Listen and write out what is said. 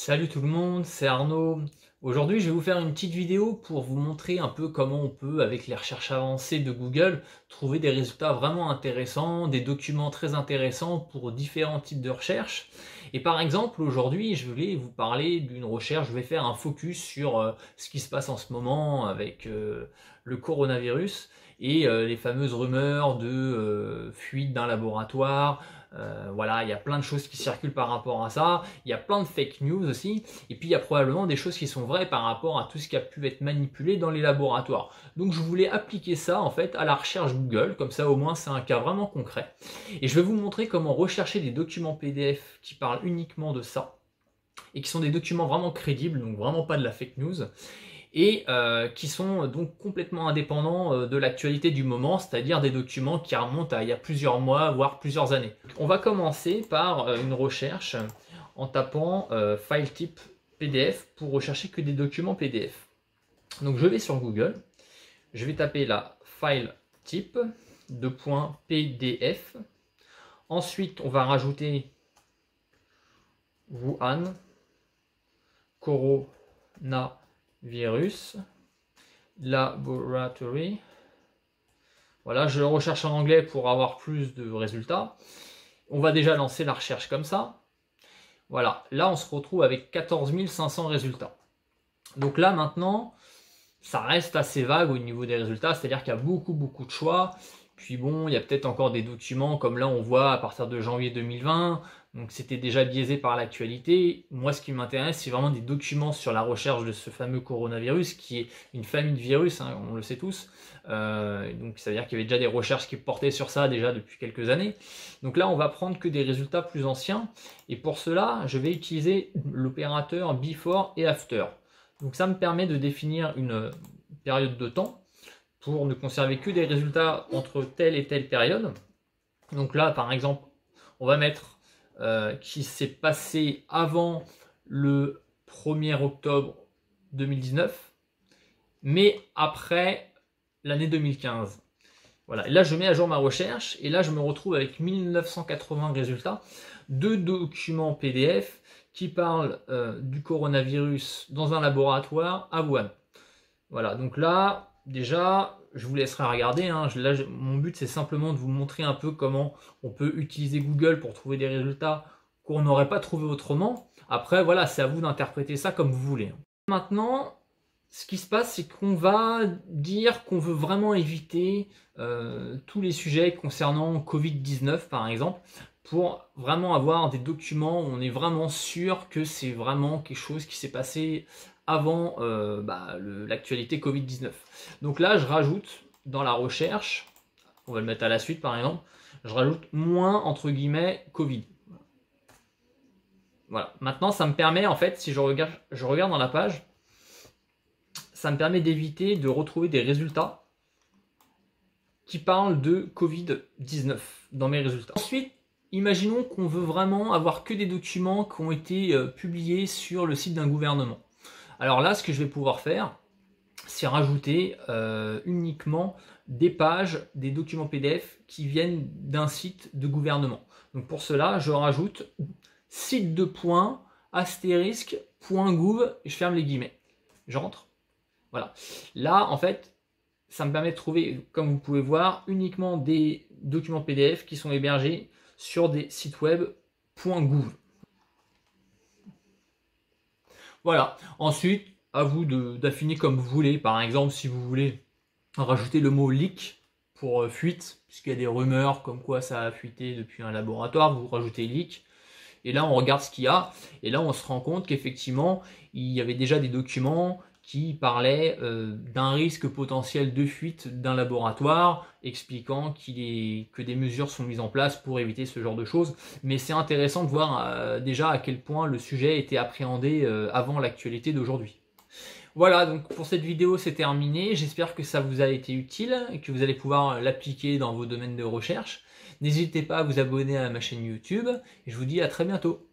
Salut tout le monde, c'est Arnaud. Aujourd'hui, je vais vous faire une petite vidéo pour vous montrer un peu comment on peut, avec les recherches avancées de Google, trouver des résultats vraiment intéressants, des documents très intéressants pour différents types de recherches. Et par exemple, aujourd'hui, je voulais vous parler d'une recherche, je vais faire un focus sur ce qui se passe en ce moment avec le coronavirus et les fameuses rumeurs de fuite d'un laboratoire. Voilà, il y a plein de choses qui circulent par rapport à ça, il y a plein de fake news aussi, et puis il y a probablement des choses qui sont vraies par rapport à tout ce qui a pu être manipulé dans les laboratoires. Donc je voulais appliquer ça en fait à la recherche Google, comme ça au moins c'est un cas vraiment concret. Et je vais vous montrer comment rechercher des documents PDF qui parlent uniquement de ça, et qui sont des documents vraiment crédibles, donc vraiment pas de la fake news, et qui sont donc complètement indépendants de l'actualité du moment, c'est-à-dire des documents qui remontent à il y a plusieurs mois, voire plusieurs années. On va commencer par une recherche en tapant file type PDF pour rechercher que des documents PDF. Donc je vais sur Google, je vais taper la file type de .pdf. Ensuite, on va rajouter Wuhan, Coronavirus Laboratory. Voilà, je recherche en anglais pour avoir plus de résultats. On va déjà lancer la recherche comme ça. Voilà, là on se retrouve avec 14 500 résultats. Donc là maintenant, ça reste assez vague au niveau des résultats, c'est-à-dire qu'il y a beaucoup de choix. Puis bon, il y a peut-être encore des documents comme là on voit à partir de janvier 2020, donc c'était déjà biaisé par l'actualité. Moi ce qui m'intéresse c'est vraiment des documents sur la recherche de ce fameux coronavirus qui est une famille de virus, hein, on le sait tous. Donc ça veut dire qu'il y avait déjà des recherches qui portaient sur ça déjà depuis quelques années. Donc là on va prendre que des résultats plus anciens et pour cela je vais utiliser l'opérateur before et after. Donc ça me permet de définir une période de temps pour ne conserver que des résultats entre telle et telle période. Donc là, par exemple, on va mettre qui s'est passé avant le 1er octobre 2019, mais après l'année 2015. Voilà, et là je mets à jour ma recherche, et là je me retrouve avec 1980 résultats de documents PDF qui parlent du coronavirus dans un laboratoire à Wuhan. Voilà, donc là, déjà, je vous laisserai regarder. Hein. Là, mon but, c'est simplement de vous montrer un peu comment on peut utiliser Google pour trouver des résultats qu'on n'aurait pas trouvé autrement. Après, voilà, c'est à vous d'interpréter ça comme vous voulez. Maintenant, ce qui se passe, c'est qu'on va dire qu'on veut vraiment éviter tous les sujets concernant Covid-19, par exemple, pour vraiment avoir des documents où on est vraiment sûr que c'est vraiment quelque chose qui s'est passé avant l'actualité Covid-19. Donc là, je rajoute dans la recherche, on va le mettre à la suite par exemple, je rajoute moins entre guillemets Covid. Voilà. Maintenant, ça me permet en fait, si je regarde dans la page, ça me permet d'éviter de retrouver des résultats qui parlent de Covid-19 dans mes résultats. Ensuite, imaginons qu'on veut vraiment avoir que des documents qui ont été publiés sur le site d'un gouvernement. Alors là, ce que je vais pouvoir faire, c'est rajouter uniquement des pages, des documents PDF qui viennent d'un site de gouvernement. Donc pour cela, je rajoute site de point, astérisque, .gouv, et je ferme les guillemets. Je rentre. Voilà. Là, en fait, ça me permet de trouver, comme vous pouvez voir, uniquement des documents PDF qui sont hébergés sur des sites web .gouv. Voilà. Ensuite, à vous d'affiner comme vous voulez. Par exemple, si vous voulez rajouter le mot leak pour fuite, puisqu'il y a des rumeurs comme quoi ça a fuité depuis un laboratoire, vous rajoutez leak. Et là, on regarde ce qu'il y a. Et là, on se rend compte qu'effectivement, il y avait déjà des documents qui parlait d'un risque potentiel de fuite d'un laboratoire, expliquant que des mesures sont mises en place pour éviter ce genre de choses. Mais c'est intéressant de voir déjà à quel point le sujet était appréhendé avant l'actualité d'aujourd'hui. Voilà, donc pour cette vidéo c'est terminé. J'espère que ça vous a été utile et que vous allez pouvoir l'appliquer dans vos domaines de recherche. N'hésitez pas à vous abonner à ma chaîne YouTube et je vous dis à très bientôt.